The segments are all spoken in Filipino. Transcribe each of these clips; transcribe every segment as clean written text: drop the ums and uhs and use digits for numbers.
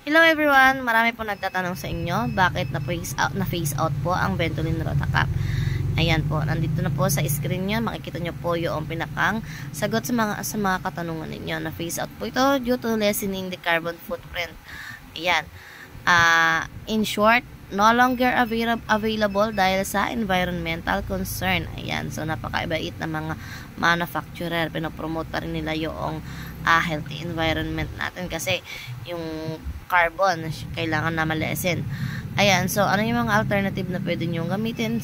Hello everyone! Marami po nagtatanong sa inyo bakit na-phase out po ang Ventolin Rotacap. Ayan po, nandito na po sa screen nyo. Makikita nyo po yung pinakang sagot sa mga katanungan ninyo. Na-phase out po ito due to lessening the carbon footprint. Ayan. In short, no longer available dahil sa environmental concern. Ayan. So, napakaibait na mga manufacturer. Pinopromote pa rin nila yung healthy environment natin kasi yung carbon kailangan na malesen. Ayan, so ano yung mga alternative na pwede nyo gamitin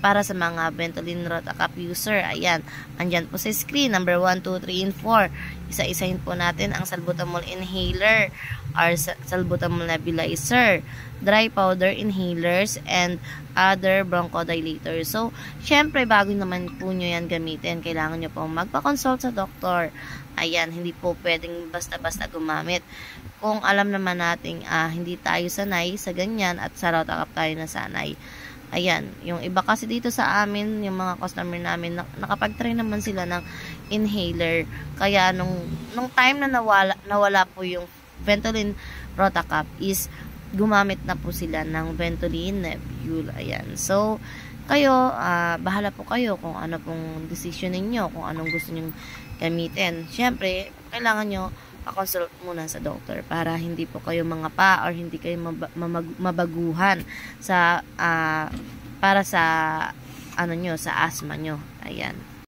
para sa mga Ventolin Rotacap user? Ayan, andyan po sa screen, number 1, 2, 3, and 4. Isa-isahin po natin ang salbutamol inhaler or salbutamol nebulizer, dry powder inhalers, and other bronchodilators. So, syempre, bago naman po nyo yan gamitin, kailangan nyo pong magpa-consult sa doktor. Ayan, hindi po pwedeng basta-basta gumamit. Kung alam naman nating hindi tayo sanay sa ganyan at sa Rotacap tayo nasanay. Ayan, yung iba kasi dito sa amin, yung mga customer namin, nakapag-try naman sila ng inhaler. Kaya nung time na nawala po yung Ventolin Rotacap is gumamit na po sila ng Ventolin Nebule. Ayan, so kayo, bahala po kayo kung ano pong decision ninyo, kung anong gusto nyong gamitin. Siyempre, kailangan nyo pa-consult muna sa doctor para hindi po kayo mangapa or hindi kayo mabaguhan sa para sa ano nyo, sa asthma nyo. Ayan.